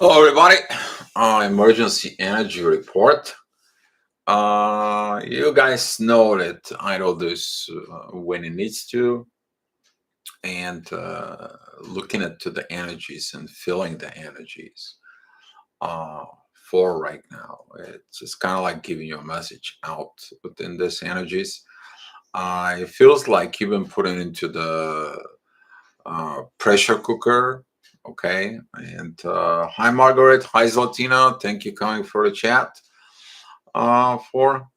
Hello, everybody. Emergency energy report. You guys know that I do this when it needs to, and looking at to the energies and feeling the energies uh, for right now. It's just kind of like giving you a message out within this energies. It feels like you've been put into the pressure cooker. Okay, and hi Margaret, hi Zlatina, thank you coming for the chat. For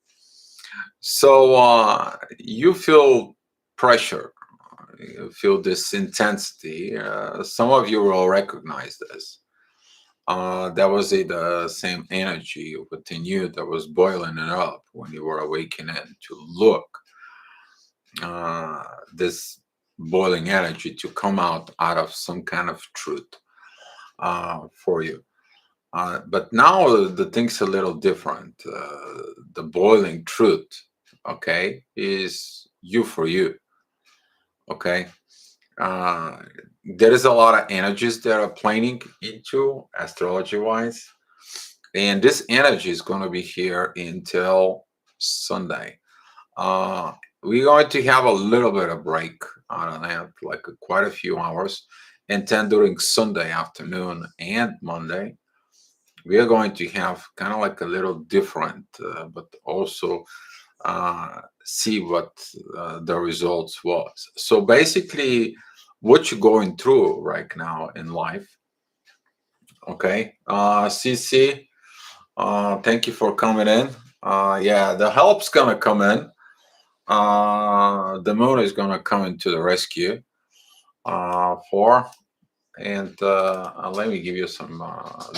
so you feel pressure, you feel this intensity. Some of you will recognize this. That was the same energy within you that was boiling it up when you were awakening to look. Uh, this boiling energy to come out of some kind of truth for you. But now the thing's a little different. The boiling truth, okay, is you for you, okay? Uh, there is a lot of energies that are playing into astrology wise, and this energy is going to be here until Sunday. Uh, we're going to have a little bit of break on that, like quite a few hours, and then during Sunday afternoon and Monday we are going to have kind of like a little different, but also see what the results was. So basically, what you're going through right now in life, okay? CC, thank you for coming in. Yeah, the help's gonna come in. The moon is gonna come into the rescue. For And let me give you some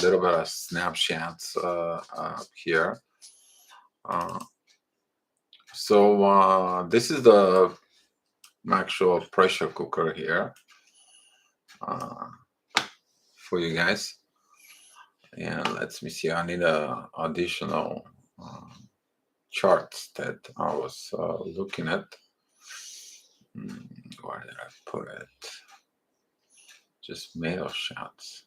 little bit of snapshots here. Uh, this is the actual pressure cooker here uh, for you guys. And let me see. I need a additional charts that I was looking at. Where did I put it? Just mail shots.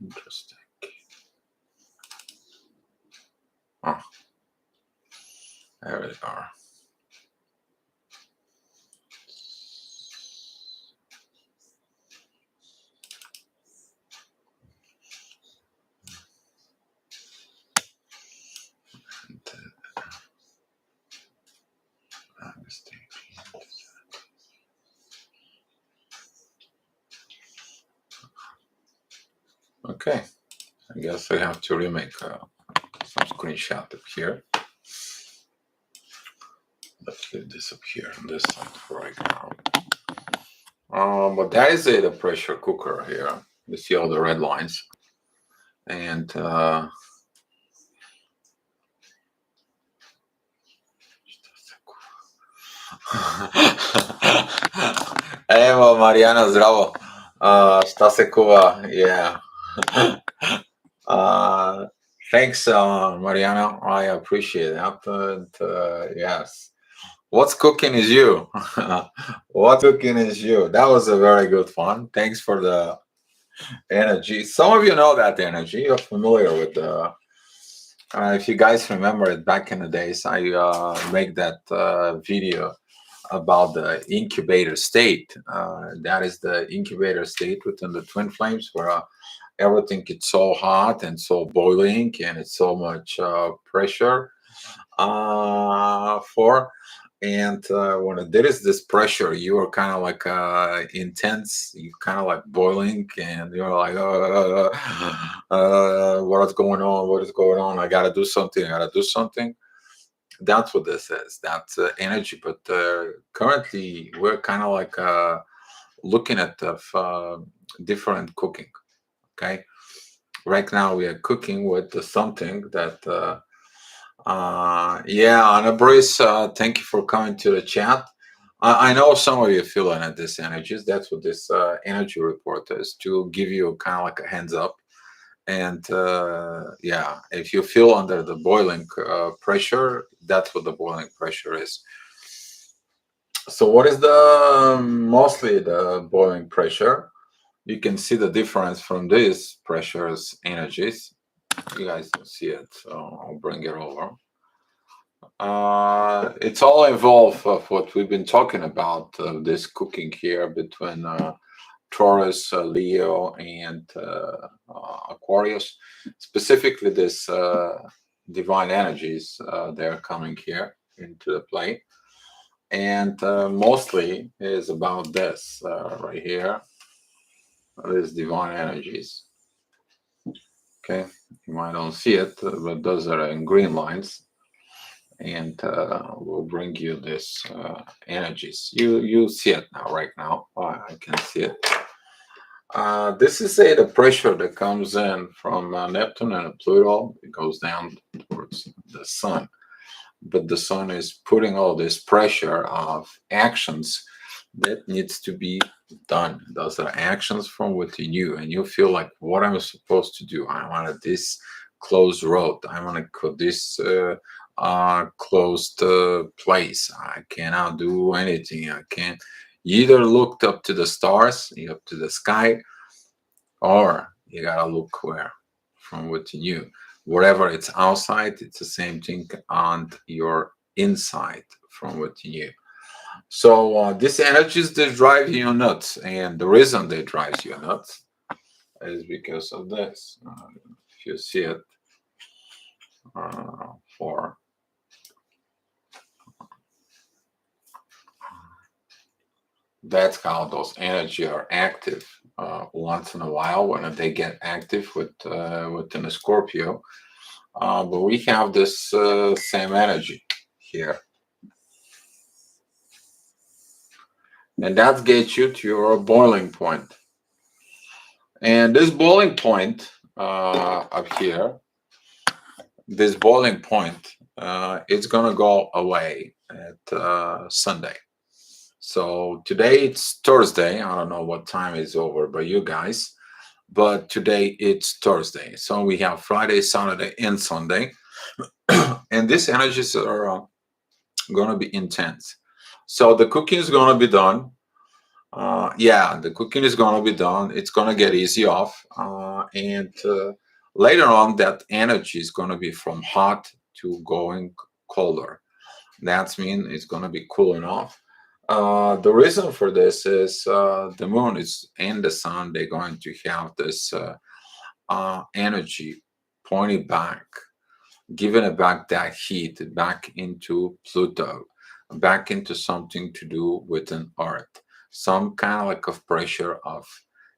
Interesting. Oh, there we are. Okay, I guess I have to remake some screenshot up here. Let's leave this up here on this side for right now. But that is the pressure cooker here. You see all the red lines. And Evo, Mariana, zdravo. Šta se kuva? Yeah. Thanks, Mariana. I appreciate that. Yes. What's cooking is you. What's cooking is you. That was a very good fun. Thanks for the energy. Some of you know that energy. You're familiar with the. If you guys remember it back in the days, I make that video about the incubator state. That is the incubator state within the twin flames where everything gets so hot and so boiling and it's so much pressure for. And when there is this pressure, you are kind of like intense, you kind of like boiling, and you're like, what is going on? What is going on? I gotta do something. I gotta do something. That's what this is. That's energy. But currently, we're kind of like looking at different cooking. Okay. Right now, we are cooking with something that. Yeah, Anna Brice, thank you for coming to the chat. I know some of you feeling at this energies. That's what this energy report is to give you kind of like a hands up. And yeah, if you feel under the boiling pressure, that's what the boiling pressure is. So, what is the mostly the boiling pressure? You can see the difference from these pressures energies. You guys don't see it, so I'll bring it over. It's all involved of what we've been talking about, this cooking here between Taurus, Leo, and Aquarius. Specifically, this divine energies, they're coming here into the play. And mostly is about this right here, these divine energies. Okay, you might don't see it, but those are in green lines, and we'll bring you this energies. You see it now, right now. I can see it. This is the pressure that comes in from Neptune and Pluto. It goes down towards the sun, but the sun is putting all this pressure of actions that needs to be done. Those are actions from within you, and you feel like, what am I supposed to do? I want this closed road. I want to cut this closed place. I cannot do anything. I can't. You either looked up to the stars, up to the sky, or you gotta look where? From within you. Wherever it's outside, it's the same thing on your inside from within you. So these energies they drive you nuts, and the reason they drive you nuts is because of this. If you see it, for that's how those energy are active. Once in a while, when they get active within a Scorpio, but we have this same energy here, and that gets you to your boiling point. And this boiling point up here, this boiling point, it's gonna go away at Sunday. So today it's Thursday. I don't know what time is over by you guys, but today it's Thursday. So we have Friday, Saturday, and Sunday, and these energies are gonna be intense. So the cooking is gonna be done. Yeah, the cooking is gonna be done. It's gonna get easy off, and later on, that energy is gonna be from hot to going colder. That's mean it's gonna be cooling off. The reason for this is the moon is and the sun. They're going to have this energy pointing back, giving it back that heat back into Pluto, back into something to do with an Earth, some kind of like of pressure of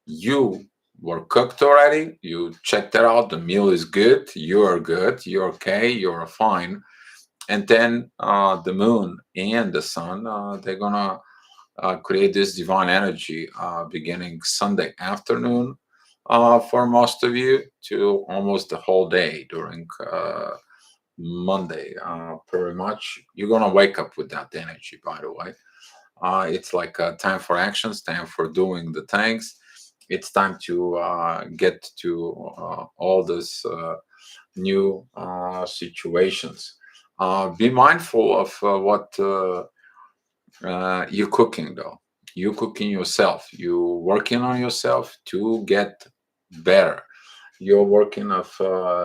you were cooked already, you checked it out, the meal is good, you are good, you're okay, you're fine. And then the moon and the sun, they're gonna create this divine energy beginning Sunday afternoon for most of you to almost the whole day during Monday, pretty much. You're gonna wake up with that energy, by the way. It's like time for actions, time for doing the things. It's time to get to all this new situations. Be mindful of what you're cooking, though. You cooking yourself. You working on yourself to get better. You're working of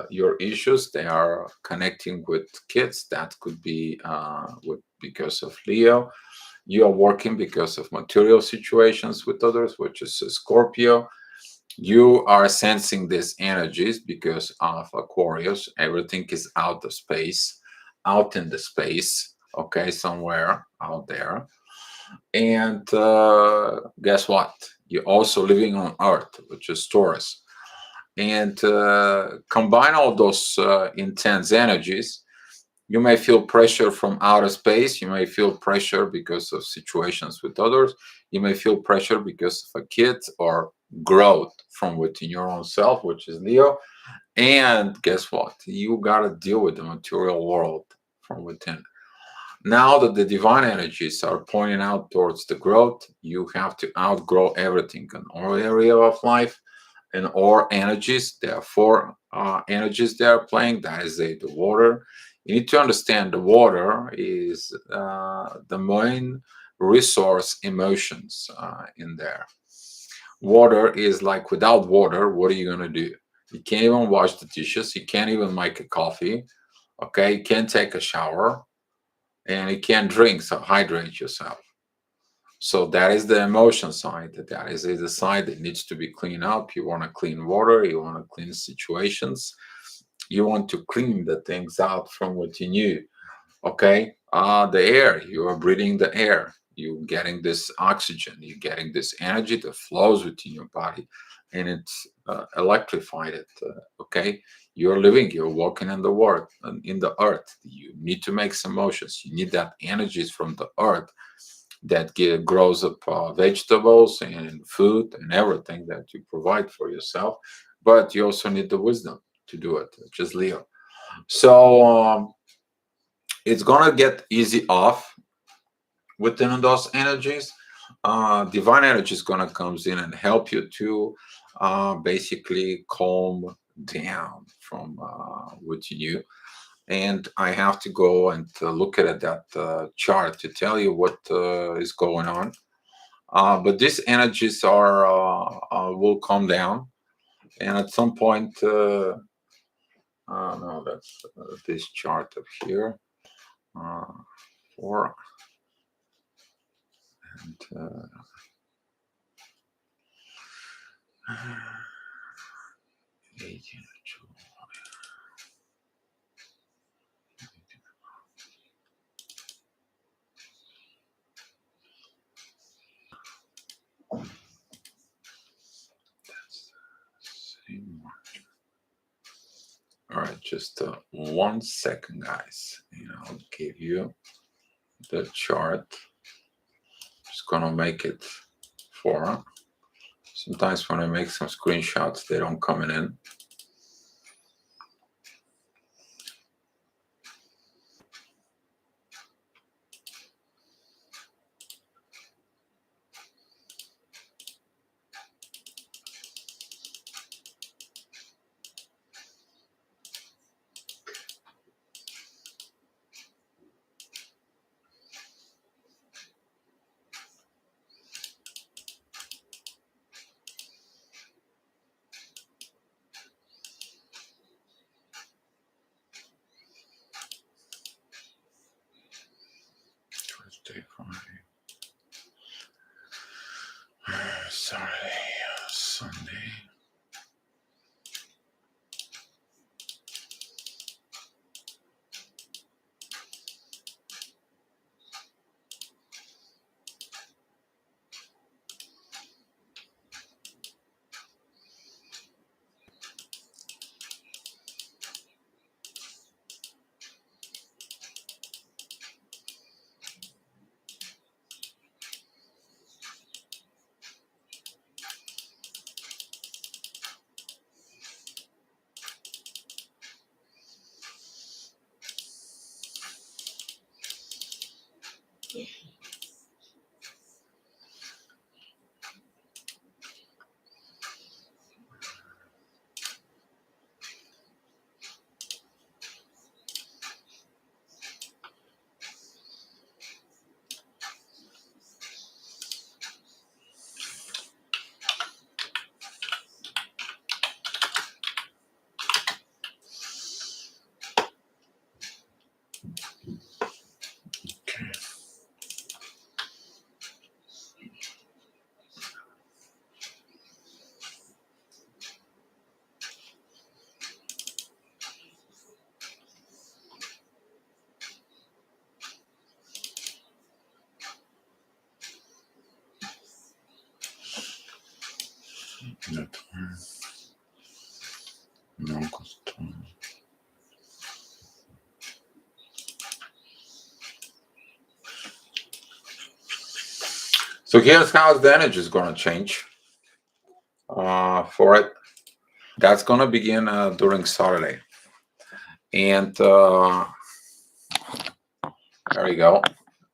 your issues. They are connecting with kids. That could be because of Leo. You are working because of material situations with others, which is a Scorpio. You are sensing these energies because of Aquarius. Everything is out of space, out in the space, okay, somewhere out there. And guess what? You're also living on Earth, which is Taurus. And combine all those intense energies. You may feel pressure from outer space. You may feel pressure because of situations with others. You may feel pressure because of a kid or growth from within your own self, which is Leo. And guess what? You got to deal with the material world from within. Now that the divine energies are pointing out towards the growth, you have to outgrow everything in all area of life and all energies. There are four energies they are playing. That is the water. You need to understand the water is the main resource emotions in there. Water is like, without water, what are you going to do? You can't even wash the dishes. You can't even make a coffee. Okay. You can't take a shower and you can't drink. So hydrate yourself. So that is the emotion side. That is the side that needs to be cleaned up. You want to clean water. You want to clean situations. You want to clean the things out from what you knew. Okay. The air, you are breathing the air. You're getting this oxygen. You're getting this energy that flows within your body, and it's electrified. It okay. You're living. You're walking in the world, in the earth. You need to make some motions. You need that energies from the earth that grows up vegetables and food and everything that you provide for yourself. But you also need the wisdom to do it, just Leo. So it's gonna get easy off within those energies. Divine energy is gonna comes in and help you to basically calm down from what you knew. And I have to go and look at that chart to tell you what is going on. But these energies are will come down, and at some point, no, that's this chart up here. Uh, four and 18. That's the same one. All right, just 1 second, guys, and I'll give you the chart. Just gonna make it for. Sometimes when I make some screenshots, they don't come in. Thursday, Friday, Saturday, Sunday. That one. No, so here's how the energy is going to change for it. That's going to begin during Saturday. And there you go.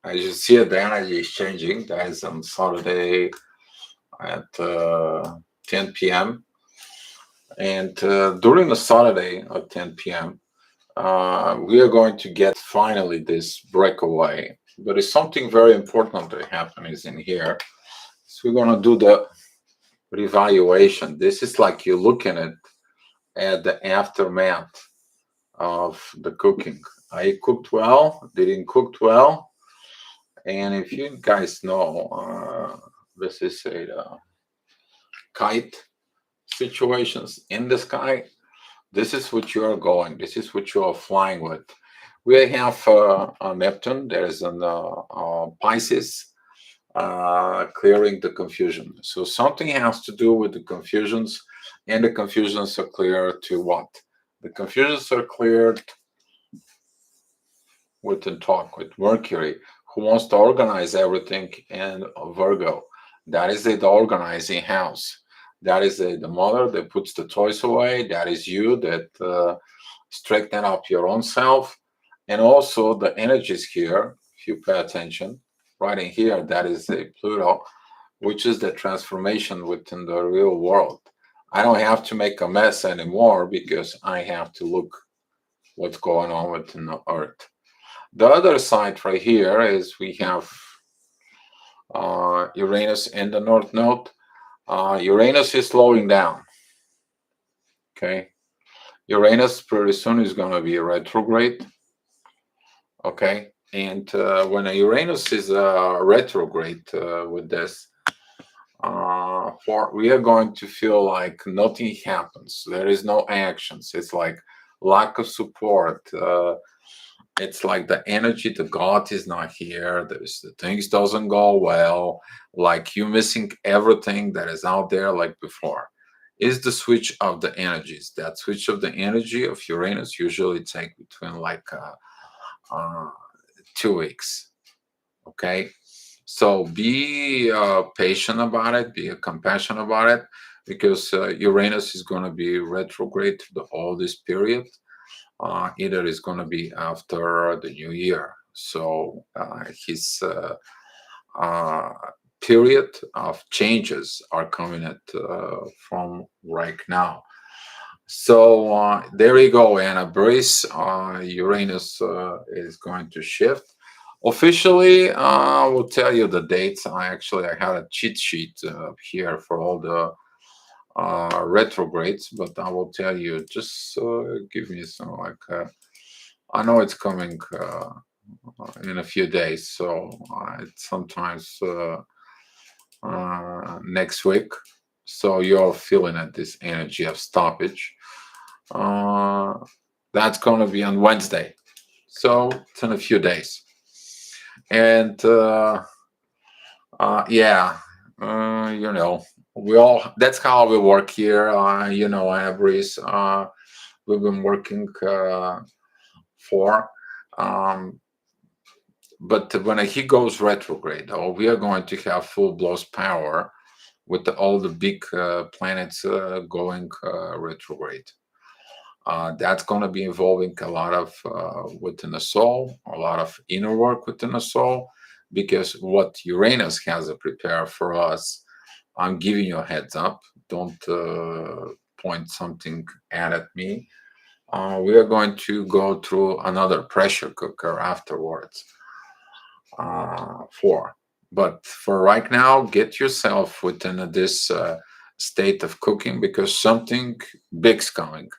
As you see, the energy is changing. That is on Saturday at 10 p.m. And during the Saturday at 10 p.m., we are going to get finally this breakaway. But it's something very important that happening in here. So we're going to do revaluation. This is like you're looking at the aftermath of the cooking. I cooked well, didn't cook well, and if you guys know, this is a kite situations in the sky. This is what you are going. This is what you are flying with. We have a Neptune. There is an Pisces clearing the confusion. So something has to do with the confusions, and the confusions are clear to what? The confusions are cleared with the talk with Mercury, who wants to organize everything, and Virgo. That is the organizing house. That is the mother that puts the toys away. That is you that straighten up your own self. And also the energies here, if you pay attention, right in here, that is a Pluto, which is the transformation within the real world. I don't have to make a mess anymore because I have to look what's going on within the earth. The other side right here is we have Uranus in the North Node. Uranus is slowing down. Okay. Uranus pretty soon is going to be retrograde. Okay. And when a Uranus is retrograde with this, we are going to feel like nothing happens. There is no actions. It's like lack of support. It's like the energy, the God is not here. There's the things doesn't go well. Like you missing everything that is out there like before. Is the switch of the energies. That switch of the energy of Uranus usually take between like 2 weeks. Okay, so be patient about it, be compassionate about it, because Uranus is going to be retrograde through all this period. Either is going to be after the new year. So his period of changes are coming at from right now. So there you go, Anna Brace. Uranus is going to shift. Officially, I will tell you the dates. I had a cheat sheet here for all the retrogrades, but I will tell you. Just give me some like. I know it's coming in a few days, so it's sometimes next week. So you're feeling it, this energy of stoppage. Uh, that's going to be on Wednesday. So it's in a few days. And yeah, you know, that's how we work here. You know, Breeze, we've been working for. Um, but when he goes retrograde, we are going to have full blows power with all the big planets going retrograde. That's going to be involving a lot of within the soul, a lot of inner work within the soul, because what Uranus has to prepare for us, I'm giving you a heads up. Don't point something at me. We are going to go through another pressure cooker afterwards. But for right now, get yourself within this state of cooking, because something big's coming.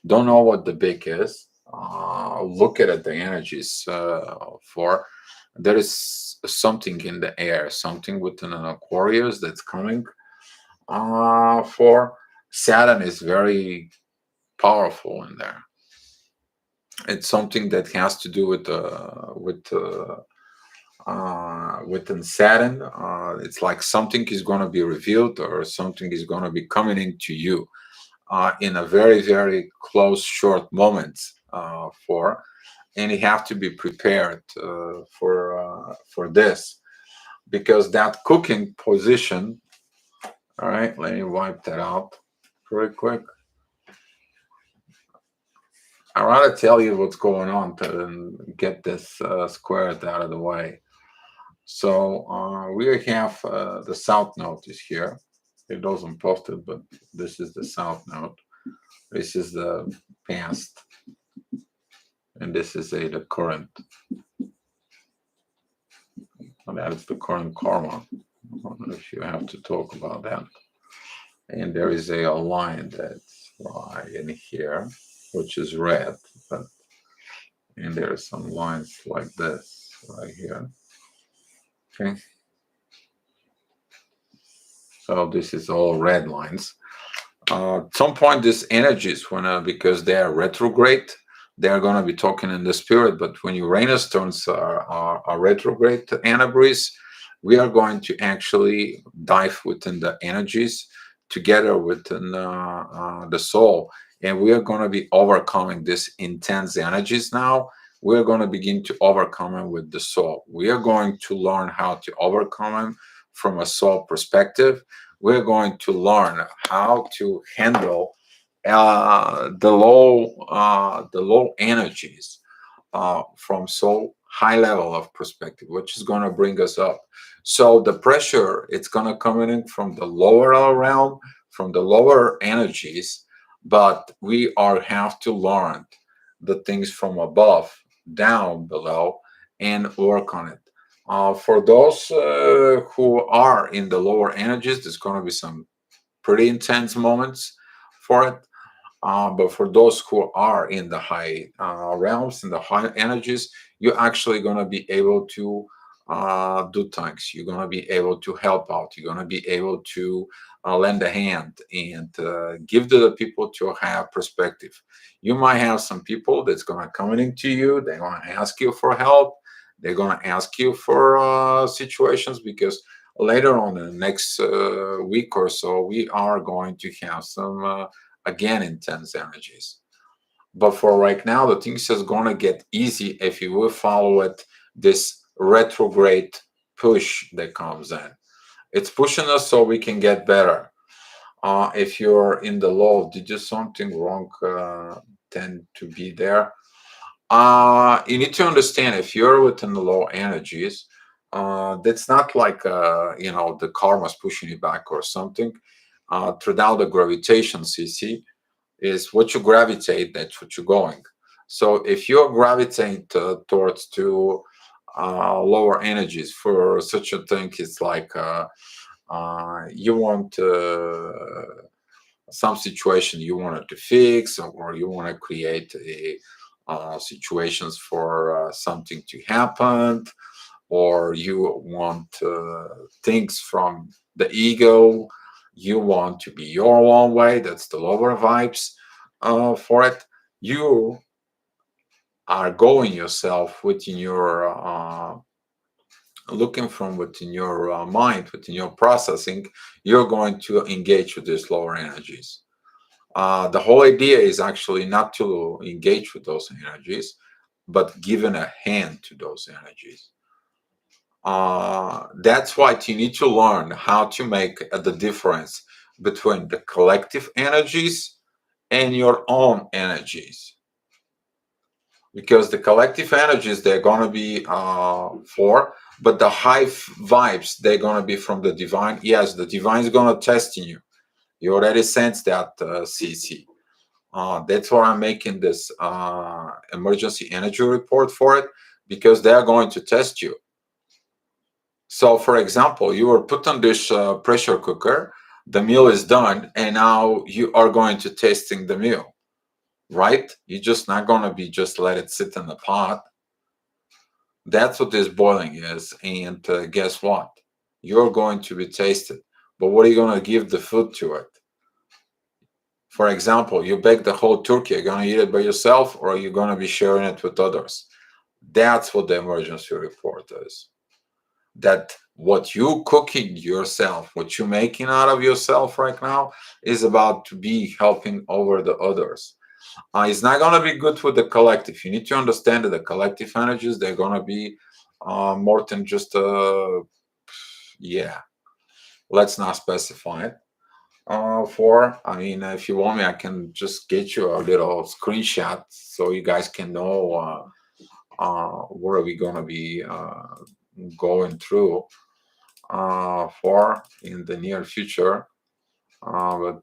Don't know what the big is. Look at it, the energies for. There is something in the air, something within an Aquarius that's coming for. Saturn is very powerful in there. It's something that has to do with within Saturn. It's like something is going to be revealed, or something is going to be coming into you in a very, very close, short moment for, and you have to be prepared for this, because that cooking position. All right, let me wipe that out very quick. I rather tell you what's going on to get this squared out of the way. So we have the south node is here. It doesn't post it, but this is the south node. This is the past, and this is the current. And that is the current karma. I don't know if you have to talk about that. And there is a line that's right in here, which is red, but and there are some lines like this right here. Okay, so this is all red lines. At some point, these energies, when because they are retrograde, they are going to be talking in the spirit. But when Uranus turns are retrograde energies, we are going to actually dive within the energies together within the soul, and we are going to be overcoming these intense energies now. We are going to begin to overcome them with the soul. We are going to learn how to overcome them from a soul perspective. We're going to learn how to handle the low energies from so high level of perspective, which is going to bring us up. So the pressure, it's going to come in from the lower realm, from the lower energies, but we are have to learn the things from above down below and work on it. For those who are in the lower energies, there's going to be some pretty intense moments for it. But for those who are in the high realms, in the high energies, you're actually going to be able to do things. You're going to be able to help out. You're going to be able to lend a hand and give to the people to have perspective. You might have some people that's going to come into you. They're going to ask you for help. They're going to ask you for situations because later on in the next week or so, we are going to have some. Again intense energies. But for right now, the things is gonna get easy if you will follow it. This retrograde push that comes in, it's pushing us so we can get better. If you're in the low, did you something wrong? Tend to be there. You need to understand if you're within the low energies, that's not like the karma's pushing you back or something. Throughout the gravitation, CC, is what you gravitate, that's what you're going. So if you gravitate towards to lower energies for such a thing, it's like you want some situation you wanted to fix, or you want to create a situations for something to happen, or you want things from the ego, you want to be your own way, that's the lower vibes for it. You are going yourself within your looking from within your mind, within your processing, you're going to engage with these lower energies. The whole idea is actually not to engage with those energies, but giving a hand to those energies. That's why you need to learn how to make the difference between the collective energies and your own energies, because the collective energies they're going to be for, but the high vibes they're going to be from the divine. Yes, the divine is going to test in you. You already sense that, CC. That's why I'm making this emergency energy report for it, because they're going to test you. So, for example, you were put on this pressure cooker, the meal is done, and now you are going to tasting the meal, right? You're just not going to be just let it sit in the pot. That's what this boiling is. And guess what? You're going to be tasted. But what are you going to give the food to it? For example, you bake the whole turkey. You're going to eat it by yourself, or are you going to be sharing it with others? That's what the emergency report is. That what you cooking yourself, what you're making out of yourself right now, is about to be helping over the others. It's not going to be good with the collective. You need to understand that the collective energies, they're going to be more than just yeah, let's not specify it. For I mean, if you want me, I can just get you a little screenshot so you guys can know where are we going to be going through for in the near future, but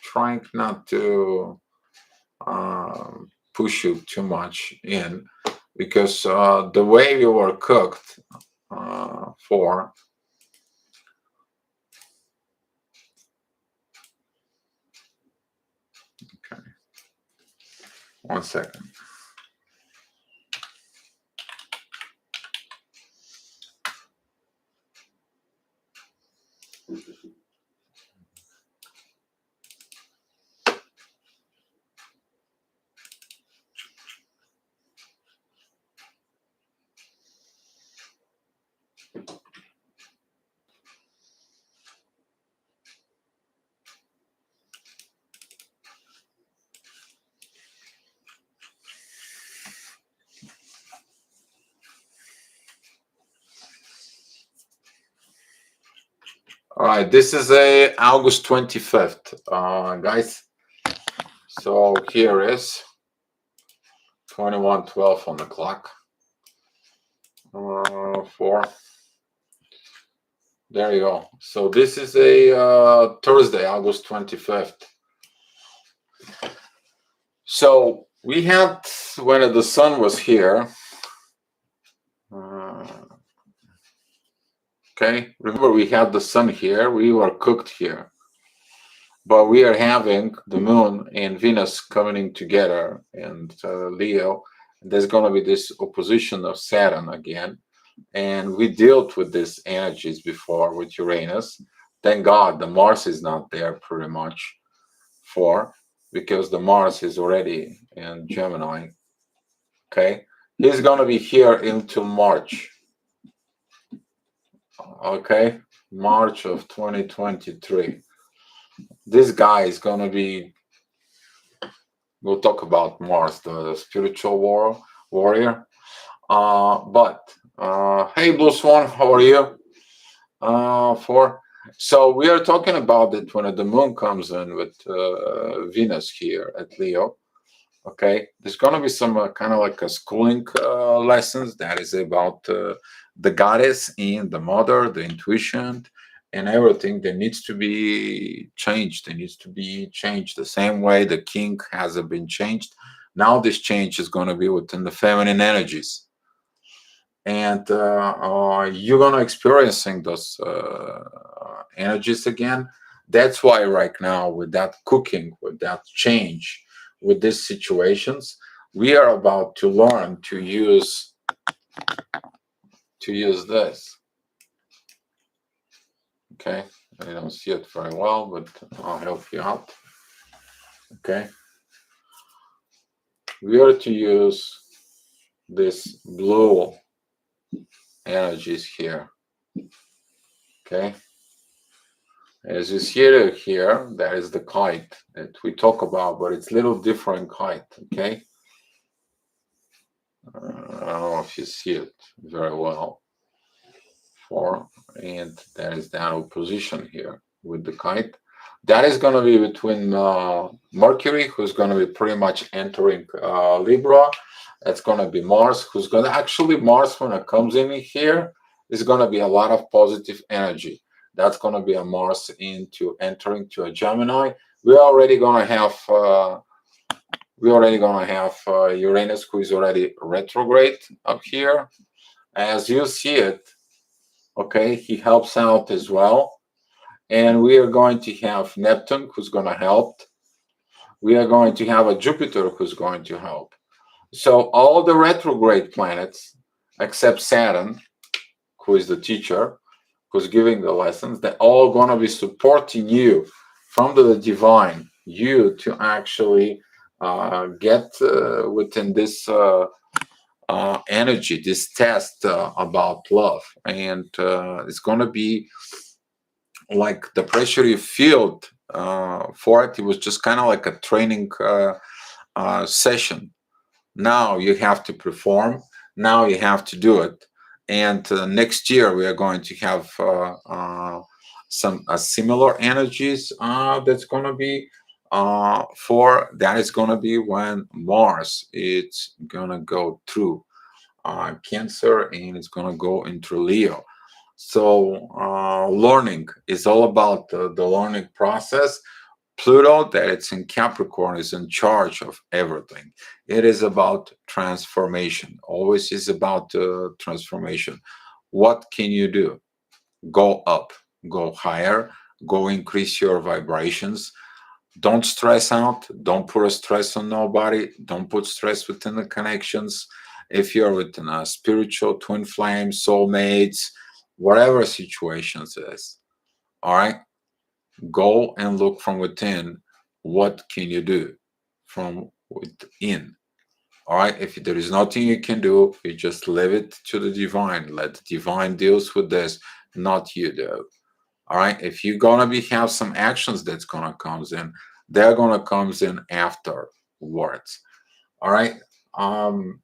trying not to push you too much in, because the way we were cooked for 1 second. All right, this is a August 25th, guys. So here is 21:12 on the clock. 4. There you go. So this is a Thursday, August 25th. So we had, when the sun was here, okay, remember we had the sun here, we were cooked here. But we are having the moon and Venus coming together, and Leo. There's going to be this opposition of Saturn again. And we dealt with these energies before with Uranus. Thank God the Mars is not there pretty much because the Mars is already in Gemini. Okay. He's going to be here into March. Okay. March of 2023. This guy is going to be, we'll talk about Mars, the spiritual warrior. Hey, Blue Swan, how are you? So we are talking about it when the moon comes in with Venus here at Leo. Okay, there's going to be some kind of like a schooling lessons that is about the goddess and the mother, the intuition, and everything that needs to be changed. It needs to be changed the same way the king hasn't been changed. Now this change is going to be within the feminine energies. And you're going to experiencing those energies again. That's why right now with that cooking, with that change, with these situations, we are about to learn to use this. Okay, I don't see it very well, but I'll help you out. Okay, we are to use this blue energies here. Okay, as you see it here, that is the kite that we talk about, but it's a little different kite. Okay, I don't know if you see it very well. And that is that opposition here with the kite. That is going to be between Mercury, who's going to be pretty much entering Libra. That's going to be Mars, who's going to actually, Mars, when it comes in here, is going to be a lot of positive energy. That's going to be a Mars entering to a Gemini. We're already going to have Uranus, who is already retrograde up here. As you see it, okay, he helps out as well. And we are going to have Neptune, who's going to help. We are going to have a Jupiter, who's going to help. So all the retrograde planets, except Saturn, who is the teacher, who's giving the lessons, they're all going to be supporting you from the divine, you to actually get within this energy, this test about love. And it's going to be like the pressure you feel for it. It was just kind of like a training session. Now you have to perform. Now you have to do it. And next year we are going to have some similar energies that's going to be that is going to be when Mars it's going to go through Cancer and it's going to go into Leo. So learning is all about the learning process. Pluto, that it's in Capricorn, is in charge of everything. It is about transformation. Always is about transformation. What can you do? Go up, go higher, go increase your vibrations. Don't stress out. Don't put a stress on nobody. Don't put stress within the connections. If you're within a spiritual twin flame, soulmates, whatever situations is, all right, go and look from within. What can you do from within? All right. If there is nothing you can do, you just leave it to the divine. Let the divine deals with this, not you do. All right. If you're gonna be have some actions that's gonna comes in, they're gonna comes in afterwards. All right. Um,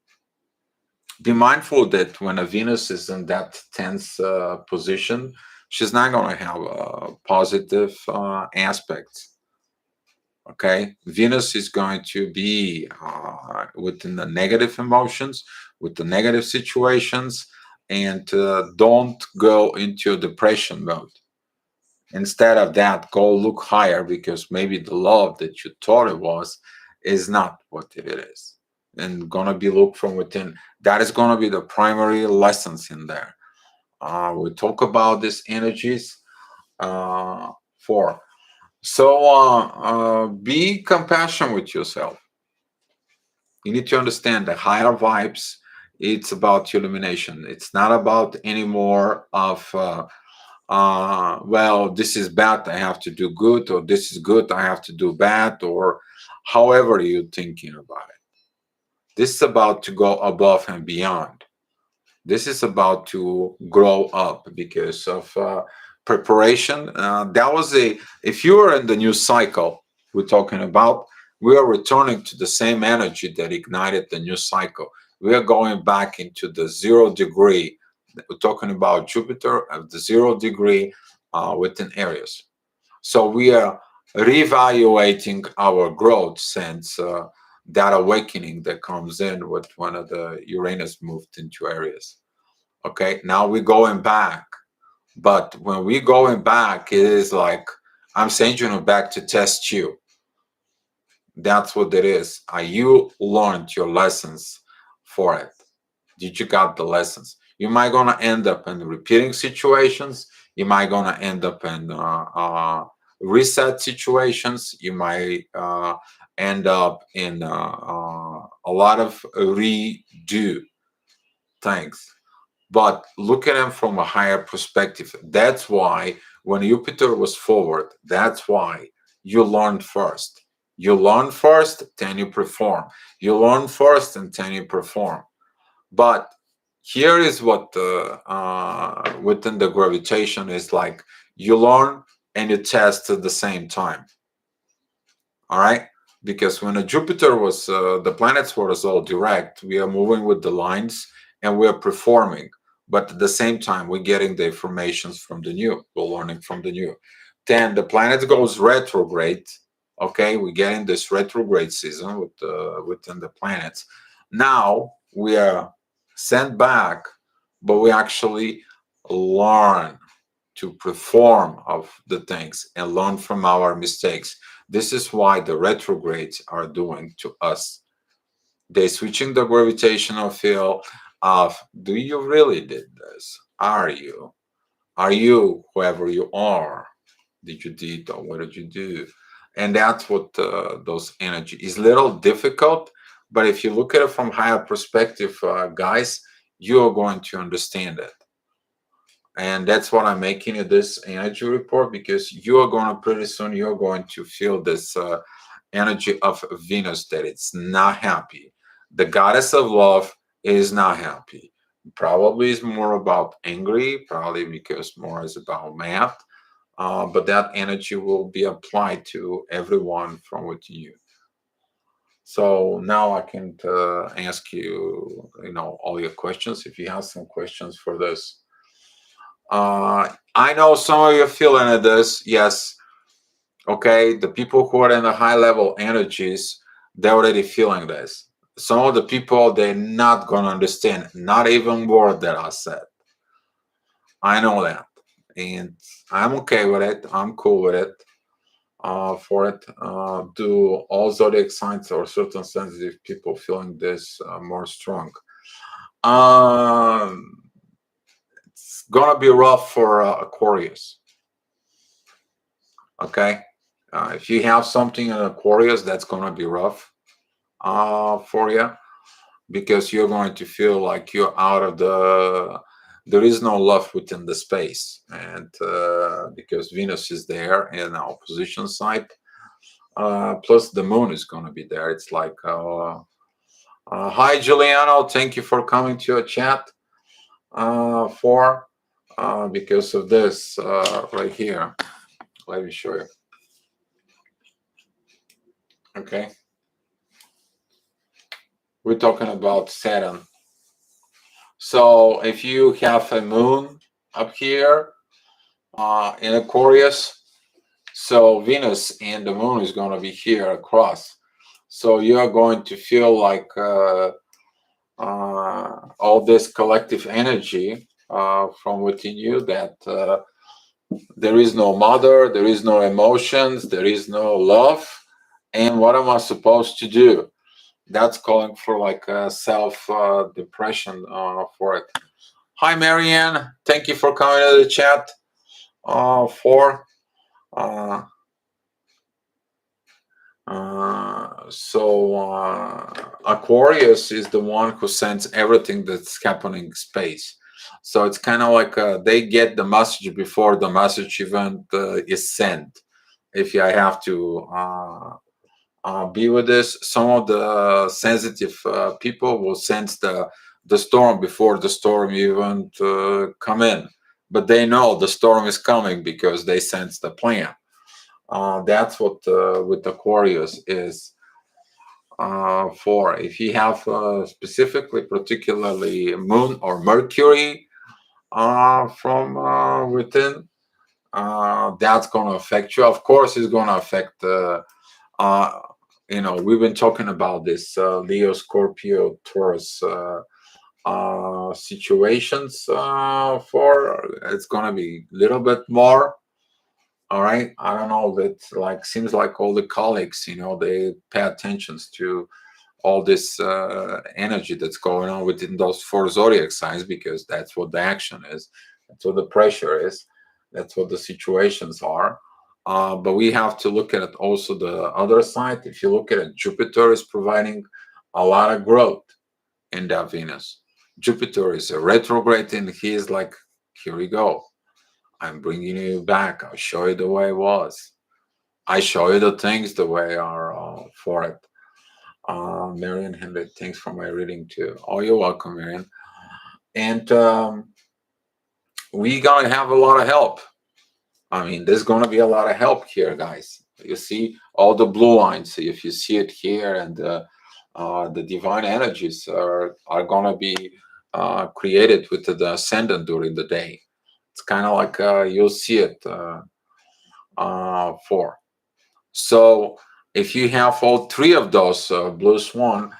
be mindful that when a Venus is in that tense position, she's not gonna have positive aspects. Okay, Venus is going to be within the negative emotions, with the negative situations, and don't go into depression mode. Instead of that, go look higher, because maybe the love that you thought it was is not what it is, and gonna be looked from within. That is gonna be the primary lessons in there. We talk about these energies for. So be compassionate with yourself. You need to understand the higher vibes. It's about illumination. It's not about anymore of well, this is bad, I have to do good, or this is good, I have to do bad, or however you're thinking about it. This is about to go above and beyond. This is about to grow up because of preparation. That was a, if you are in the new cycle we're talking about, we are returning to the same energy that ignited the new cycle. We are going back into the 0 degree. We're talking about Jupiter at the 0 degree within Aries. So we are reevaluating our growth since that awakening that comes in with one of the Uranus moved into Aries. Okay, now we're going back. But when we're going back, it is like I'm sending you back to test you. That's what it is. Are you learned your lessons for it? Did you got the lessons? You might gonna end up in repeating situations. You might gonna end up in reset situations. You might end up in a lot of redo things, but look at them from a higher perspective. That's why when Jupiter was forward, that's why you learn first. You learn first, then you perform. You learn first, and then you perform. But here is what within the gravitation is like: you learn and you test at the same time. All right, because when a Jupiter was the planets were all direct, we are moving with the lines and we are performing, but at the same time we're getting the informations from the new, we're learning from the new. Then the planet goes retrograde. Okay, we're getting this retrograde season with within the planets. Now we are sent back, but we actually learn to perform of the things and learn from our mistakes. This is why the retrogrades are doing to us. They switching the gravitational field of, do you really did this? Are you? Are you whoever you are? Did you did or what did you do? And that's what those energy is little difficult, but if you look at it from higher perspective, guys, you are going to understand it. And that's what I'm making you this energy report, because you are going to pretty soon you're going to feel this energy of Venus that it's not happy. The goddess of love is not happy. Probably is more about angry, probably because more is about math. But that energy will be applied to everyone from within you. So now I can ask you, all your questions. If you have some questions for this, I know some of you are feeling this. Yes, okay. The people who are in the high level energies, they're already feeling this. Some of the people they're not gonna understand, not even word that I said. I know that, and I'm okay with it. I'm cool with it. For it, do all zodiac signs or certain sensitive people feeling this more strong? Um, it's gonna be rough for Aquarius. Okay, If you have something in Aquarius, that's going to be rough for you, because you're going to feel like you're out of there is no love within the space, and because Venus is there in the opposition side, plus the moon is going to be there. It's like hi Giuliano, thank you for coming to a chat for because of this right here. Let me show you. Okay, we're talking about Saturn. So if you have a moon up here in Aquarius, so Venus and the moon is going to be here across. So you're going to feel like all this collective energy from within you, that there is no mother, there is no emotions, there is no love. And what am I supposed to do? That's calling for like a self depression for it. Hi, Marianne. Thank you for coming to the chat. For Aquarius is the one who sends everything that's happening in space. So it's kind of like they get the message before the message even is sent. If I have to be with this, some of the sensitive people will sense the storm before the storm even come in, but they know the storm is coming because they sense the plan. That's what with Aquarius is for. If you have specifically, particularly Moon or Mercury from within, that's going to affect you. Of course, it's going to affect. We've been talking about this Leo, Scorpio, Taurus situations. For it's going to be a little bit more. All right, I don't know. That like seems like all the colleagues, they pay attention to all this energy that's going on within those four zodiac signs, because that's what the action is, that's what the pressure is, that's what the situations are. But we have to look at it also the other side. If you look at it, Jupiter is providing a lot of growth in that Venus. Jupiter is a retrograde, and he is like, here we go. I'm bringing you back. I'll show you the way it was. I show you the things the way are for it. Marion Henry, thanks for my reading too. Oh, you're welcome, Marion. And we're gonna have a lot of help. I mean, there's gonna be a lot of help here, guys. You see all the blue lines. If you see it here, and the divine energies are gonna be created with the ascendant during the day. It's kind of like you'll see it for. So if you have all three of those blue swan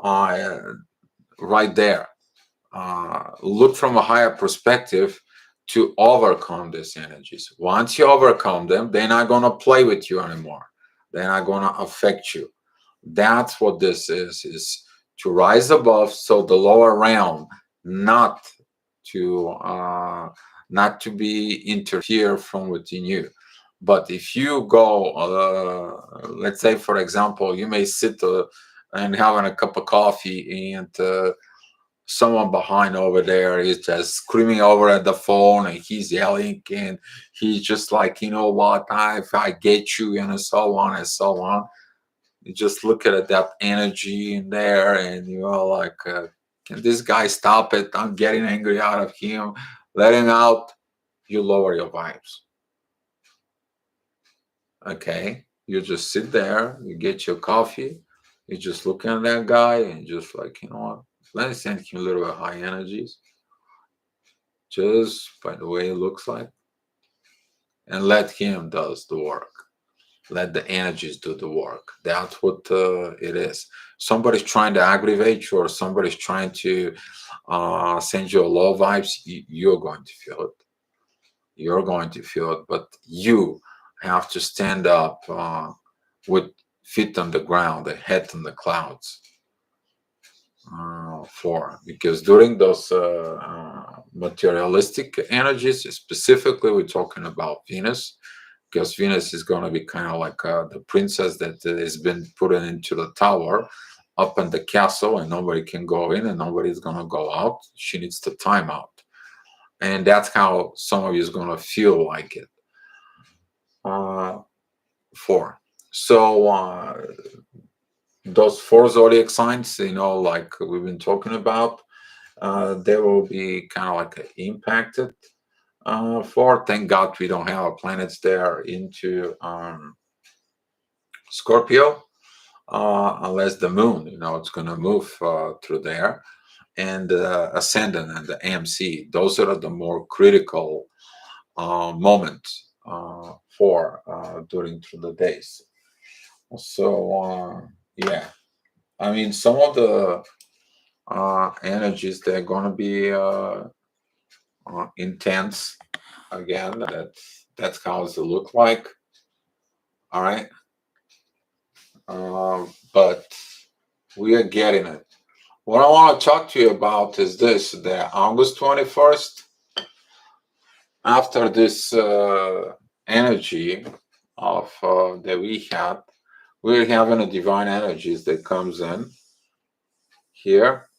right there, look from a higher perspective to overcome these energies. Once you overcome them, they're not going to play with you anymore. They're not going to affect you. That's what this is to rise above, so the lower realm not to be interfere from within you. But if you go, let's say, for example, you may sit and having a cup of coffee, and someone behind over there is just screaming over at the phone, and he's yelling, and he's just like, you know what, if I get you, and so on and so on. You just look at that energy in there, and you're like, can this guy stop it? I'm getting angry out of him. Let him out. You lower your vibes. Okay, you just sit there, you get your coffee, you just look at that guy, and just like, you know what, let me send him a little bit high energies, just by the way it looks like, and let him does the work. Let the energies do the work. That's what it is. Somebody's trying to aggravate you, or somebody's trying to send you low vibes. You're going to feel it. You're going to feel it, but you have to stand up with feet on the ground, the head in the clouds. Because during those materialistic energies, specifically, we're talking about Venus. because Venus is going to be kind of like the princess that has been put into the tower up in the castle, and nobody can go in and nobody's going to go out. She needs the time out. And that's how some of you is going to feel like it. For so those four zodiac signs, like we've been talking about, they will be kind of like impacted. For thank God we don't have planets there into Scorpio, unless the moon, it's going to move through there, and ascendant and the AMC. Those are the more critical moments for during through the days. So yeah, I mean some of the energies they're going to be intense. Again, that's how it look like. All right, but we are getting it. What I want to talk to you about is this: the August 21st. After this energy of that we had, we're having a divine energies that comes in here.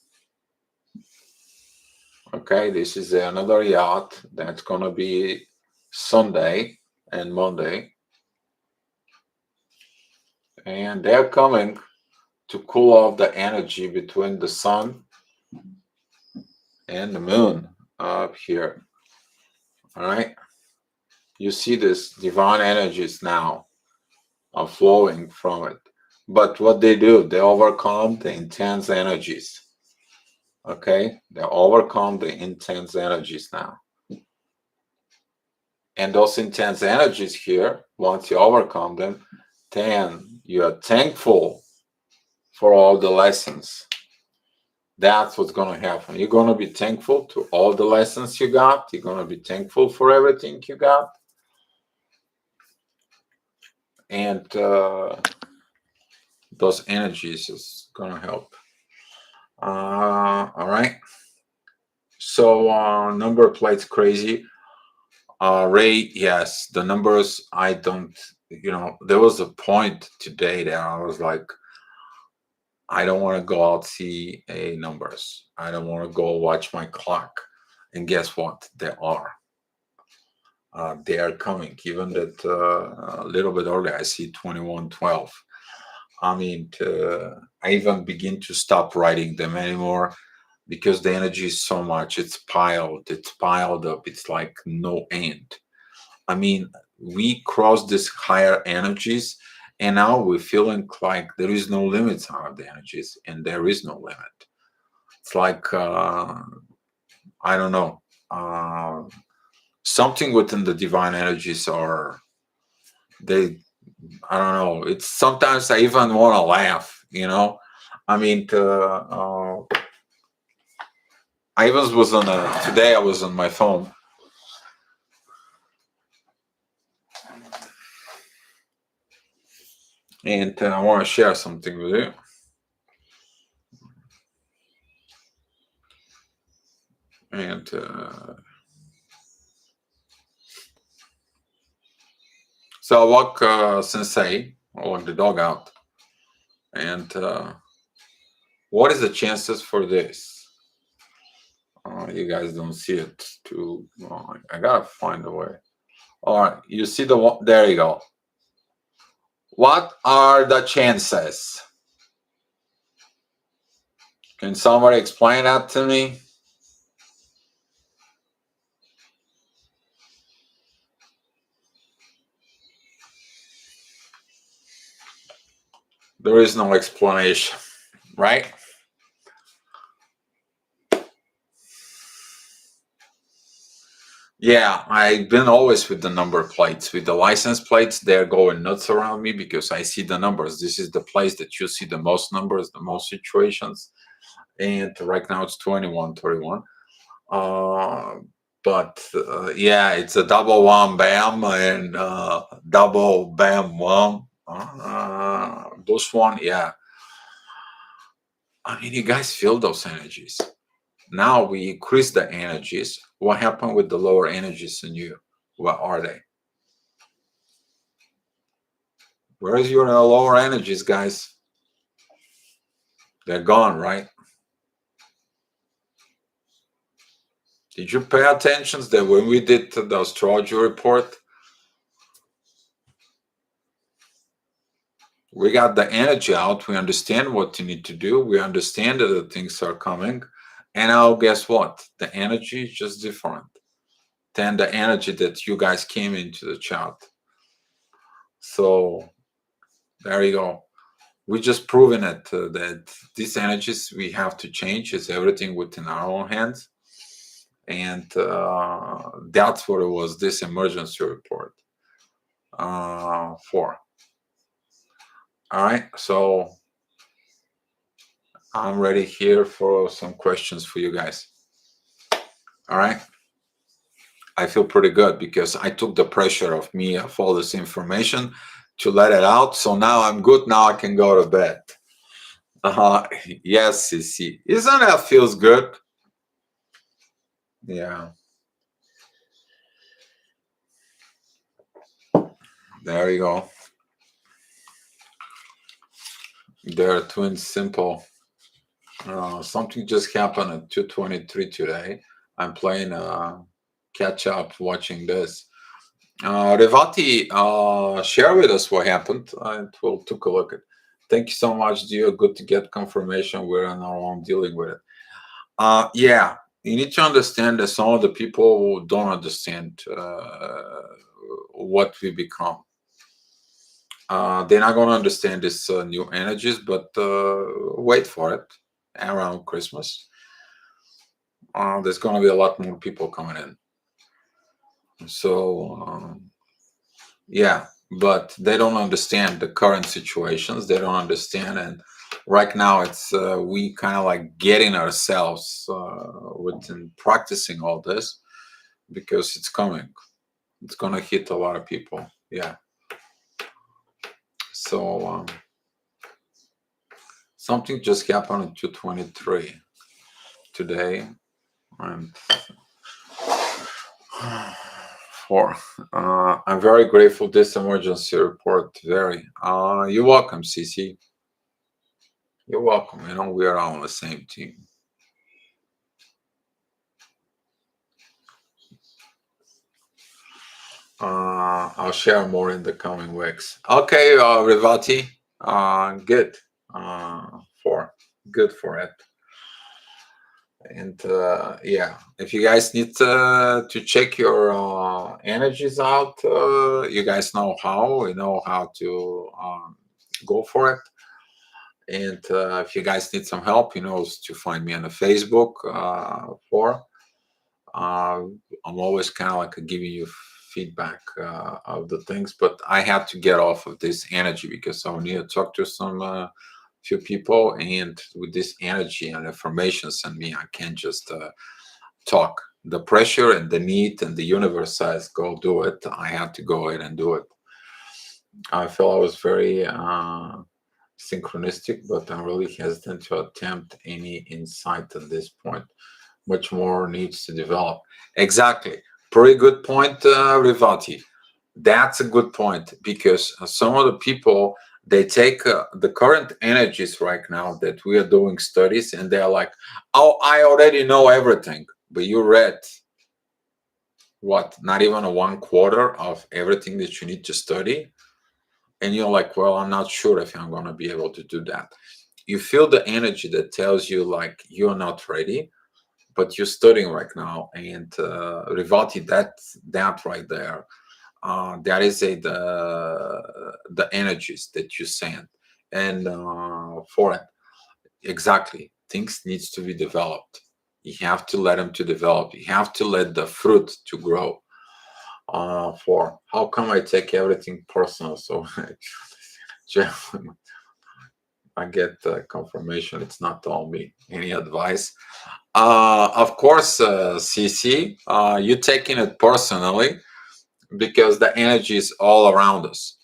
Okay, this is another yacht that's gonna be Sunday and Monday, and they're coming to cool off the energy between the sun and the moon up here. All right, you see this divine energies now are flowing from it, but what they do, they overcome the intense energies. Okay, they overcome the intense energies now, and those intense energies here, once you overcome them, then you are thankful for all the lessons. That's what's going to happen. You're going to be thankful to all the lessons you got. You're going to be thankful for everything you got. And those energies is going to help. All right. So number plates crazy. Ray, yes, the numbers, I don't, there was a point today that I was like, I don't want to go out see a numbers. I don't want to go watch my clock. And guess what? They are. They are coming. Even that a little bit earlier, I see 2112. I mean, I even begin to stop writing them anymore because the energy is so much. It's piled up. It's like no end. I mean, we crossed these higher energies, and now we're feeling like there is no limits on the energies, and there is no limit. It's like I don't know, something within the divine energies are they. I don't know. It's sometimes I even want to laugh. I mean, I was on today. I was on my phone. And I want to share something with you. And so I walk Sensei, I walk the dog out. And what is the chances for this? You guys don't see it too long. I gotta find a way. All right, you see the one, there you go. What are the chances? Can somebody explain that to me? There is no explanation, right? Yeah, I've been always with the number plates. With the license plates, they're going nuts around me because I see the numbers. This is the place that you see the most numbers, the most situations. And right now it's 2131. But yeah, it's a double wham bam and double bam wham. This one, yeah. I mean, you guys feel those energies. Now we increase the energies. What happened with the lower energies in you? What are they? Where is your lower energies, guys? They're gone, right? Did you pay attention that when we did the astrology report, we got the energy out. We understand what you need to do. We understand that the things are coming. And now, guess what? The energy is just different than the energy that you guys came into the chat. So there you go. We just proven it that these energies we have to change. It's everything within our own hands. And that's what it was, this emergency report for. All right, so I'm ready here for some questions for you guys. All right, I feel pretty good because I took the pressure of me of all this information to let it out. So now I'm good. Now I can go to bed. Yes, Sissy. Isn't that feels good? Yeah. There you go. They're twins simple. Something just happened at 2:23 today. I'm playing catch up watching this. Revati, share with us what happened and we'll take a look at. Thank you so much, dear. Good to get confirmation. We're on our own dealing with it. Yeah, you need to understand that some of the people don't understand what we become. They're not going to understand this new energies, but wait for it around Christmas. There's going to be a lot more people coming in. So, yeah, but they don't understand the current situations. They don't understand. And right now, it's we kind of like getting ourselves within practicing all this because it's coming. It's going to hit a lot of people. Yeah. So, something just happened at 2:23 today. And for I'm very grateful this emergency report. Very. You're welcome, CC. You're welcome. You know we are all on the same team. I'll share more in the coming weeks. Okay, Rivati. Good. For good for it. And yeah, if you guys need to check your energies out, you guys know how. You know how to go for it. And if you guys need some help, you know to find me on the Facebook. I'm always kind of like giving you feedback of the things, but I had to get off of this energy because I need to talk to some few people, and with this energy and information send me, I can't just talk. The pressure and the need and the universe says go do it. I had to go ahead and do it. I feel I was very synchronistic, but I'm really hesitant to attempt any insight at this point. Much more needs to develop. Exactly. Pretty good point, Rivati. That's a good point because some of the people they take the current energies right now that we are doing studies and they're like, oh, I already know everything. But you read what? Not even a 1/4 of everything that you need to study. And you're like, well, I'm not sure if I'm going to be able to do that. You feel the energy that tells you like you're not ready, but you're studying right now. And Rivati, that right there, that is the energies that you send. And for it, exactly, things needs to be developed. You have to let them to develop. You have to let the fruit to grow. For how come I take everything personal? So, I get confirmation. It's not all me. Any advice? Of course, CC, you're taking it personally because the energy is all around us.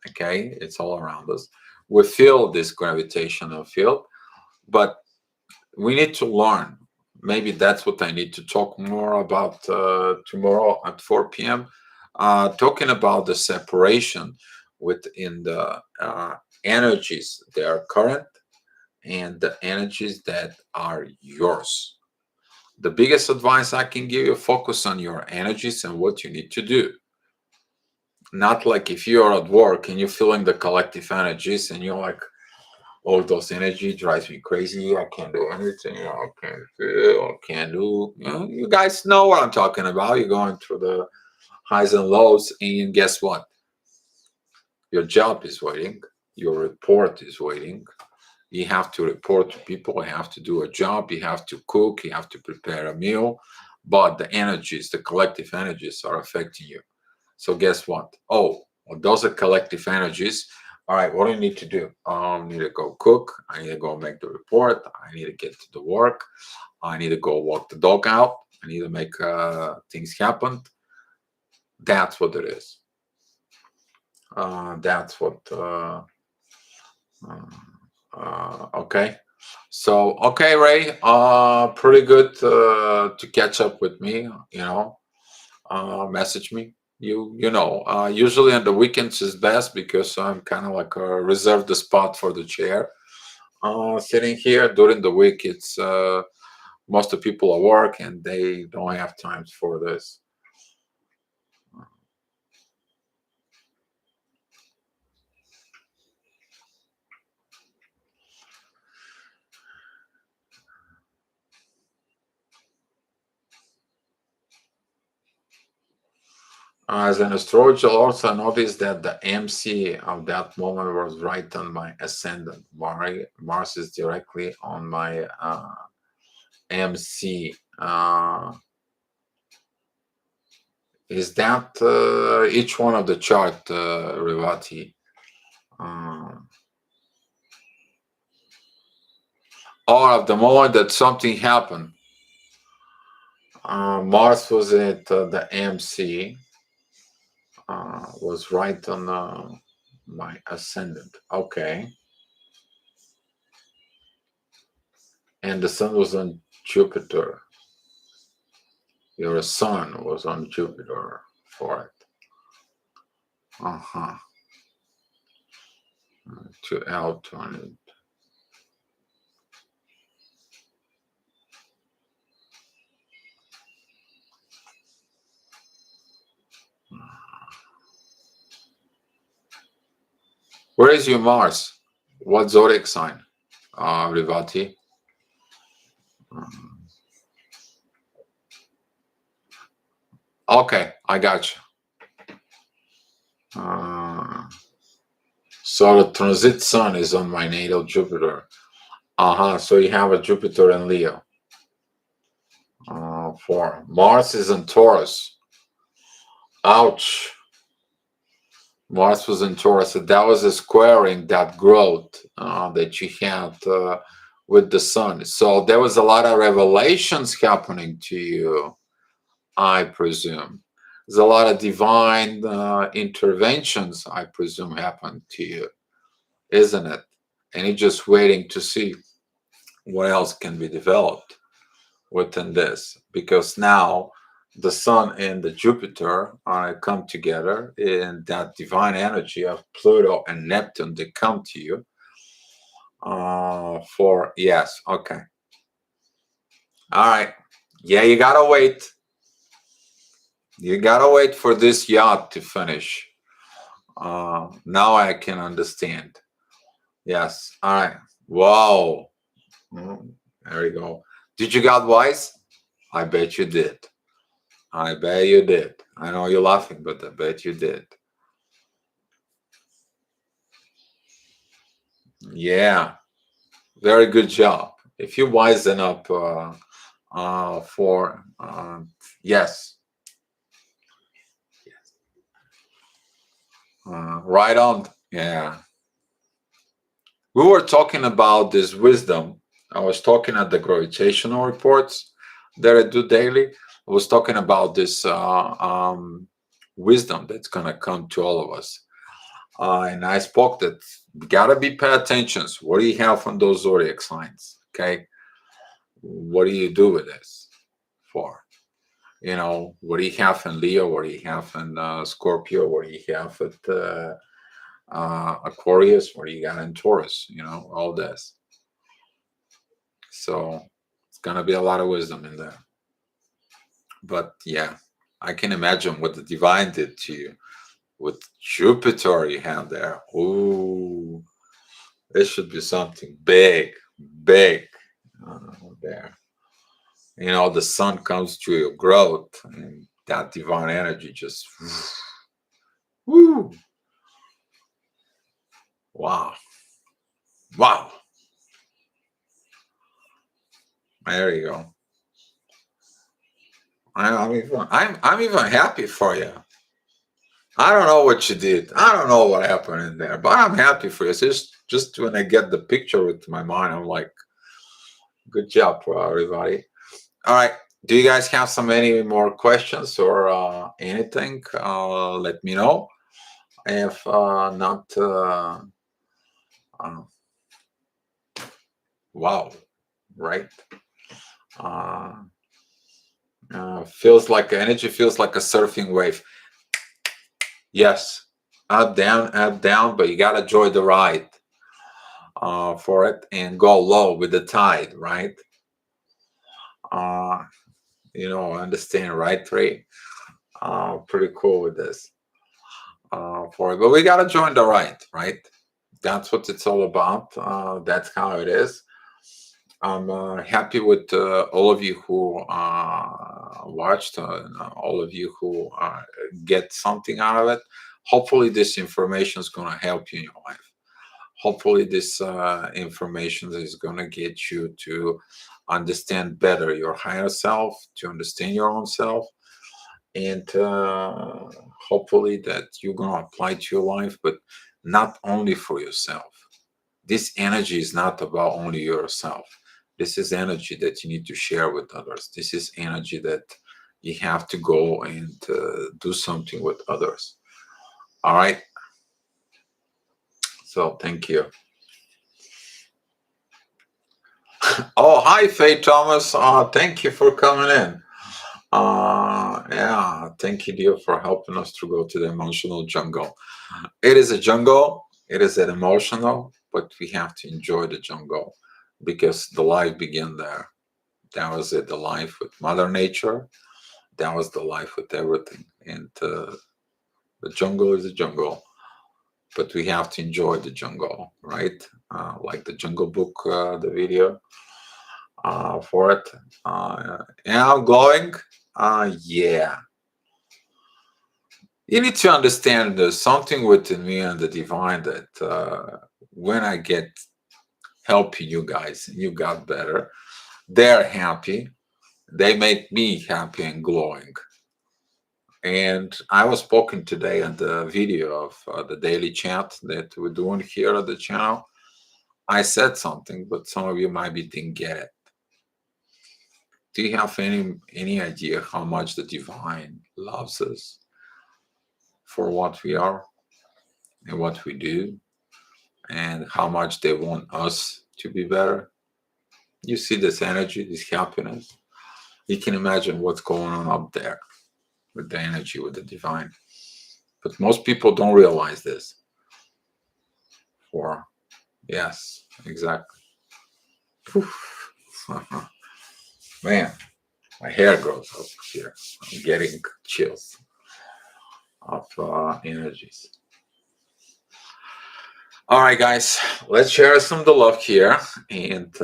Okay, it's all around us. We feel this gravitational field, but we need to learn. Maybe that's what I need to talk more about tomorrow at 4 p.m. Talking about the separation. within the energies that are current and the energies that are yours. The biggest advice I can give you: focus on your energies and what you need to do. Not like if you're at work and you're feeling the collective energies and you're like, all those energy drives me crazy. I can't do anything. I can't feel. I can't do. You guys know what I'm talking about. You're going through the highs and lows, and guess what? Your job is waiting. Your report is waiting. You have to report to people. You have to do a job. You have to cook. You have to prepare a meal. But the energies, the collective energies, are affecting you. So guess what? Oh, well, those are collective energies. All right, what do I need to do? I need to go cook. I need to go make the report. I need to get to the work. I need to go walk the dog out. I need to make things happen. That's what it is. That's what. Okay. So okay, Ray. Pretty good to catch up with me. Message me. Usually on the weekends is best because I'm kind of like reserve the spot for the chair. Sitting here during the week, it's most of the people at work and they don't have time for this. As an astrologer, also I noticed that the MC of that moment was right on my ascendant. Mars is directly on my MC. Is that each one of the chart, Rivati? Or at the moment that something happened, Mars was at the MC, was right on my ascendant. Okay. And the sun was on Jupiter. Your sun was on Jupiter for it. Uh-huh. To L20. Where is your Mars? What zodiac sign, Rivati? Okay, I got you. So the transit sun is on my natal Jupiter. So you have a Jupiter in Leo. For Mars is in Taurus. Ouch. Mars was in Taurus. So that was a squaring that growth that you had with the sun. So there was a lot of revelations happening to you, I presume. There's a lot of divine interventions, I presume, happened to you, isn't it? And you're just waiting to see what else can be developed within this, because now the sun and the Jupiter come together in that divine energy of Pluto and Neptune. They come to you for yes. Okay. All right. Yeah, you gotta wait. You gotta wait for this yacht to finish. Now I can understand. Yes. All right. Wow. There you go. Did you got wise? I bet you did. I bet you did. I know you're laughing, but I bet you did. Yeah. Very good job. If you wisen up for yes, right on. Yeah. We were talking about this wisdom. I was talking at the gravitational reports that I do daily. I was talking about this wisdom that's going to come to all of us. And I spoke that gotta be pay attention. What do you have on those zodiac signs? Okay. What do you do with this for? What do you have in Leo? What do you have in Scorpio? What do you have at Aquarius, what do you got in Taurus? You know, all this. So it's gonna be a lot of wisdom in there. But yeah, I can imagine what the divine did to you with Jupiter you have there. Ooh, this should be something big, big there. You know, the sun comes to your growth, and that divine energy just, woo, wow, wow. There you go. I'm even happy for you. I don't know what you did. I don't know what happened in there, but I'm happy for you. It's just when I get the picture with my mind, I'm like, good job for everybody. All right. Do you guys have some any more questions or anything? Let me know. If not, uh, wow, right? Uh, feels like energy feels like a surfing wave. Yes, up, down, but you gotta enjoy the ride for it and go low with the tide, right? Uh, you know, understand, right, Trey? Pretty cool with this for it, but we gotta join the ride, right? That's what it's all about. That's how it is. I'm happy with all of you who watched, all of you who get something out of it. Hopefully, this information is going to help you in your life. Hopefully, this information is going to get you to understand better your higher self, to understand your own self, and hopefully that you're going to apply to your life, but not only for yourself. This energy is not about only yourself. This is energy that you need to share with others. This is energy that you have to go and do something with others. All right. So thank you. Oh, hi, Faye Thomas. Thank you for coming in. Yeah, thank you, dear, for helping us to go to the emotional jungle. It is a jungle. It is an emotional, but we have to enjoy the jungle because the life began there. That was it, the life with Mother Nature. That was the life with everything. And the jungle is a jungle, but we have to enjoy the jungle, right? Like the Jungle Book, the video for it. Yeah, I'm glowing. Yeah. You need to understand there's something within me and the divine that when I get helping you guys and you got better, they're happy. They make me happy and glowing. And I was spoken today on the video of the daily chat that we're doing here at the channel. I said something, but some of you maybe didn't get it. Do you have any idea how much the divine loves us for what we are and what we do, and how much they want us to be better? You see this energy, this happiness. You can imagine what's going on up there with the energy, with the divine. But most people don't realize this. For yes, exactly. Man, my hair grows up here. I'm getting chills of energies. All right, guys, let's share some of the love here, and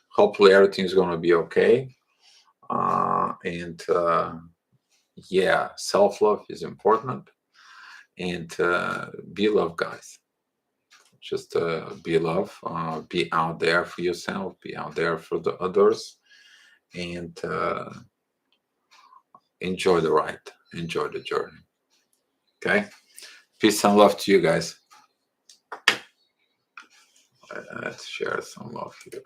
hopefully everything's going to be okay. And yeah, self-love is important, and be love, guys. Just be love, be out there for yourself, be out there for the others, and enjoy the ride, enjoy the journey. Okay, peace and love to you guys. Let's share some love here.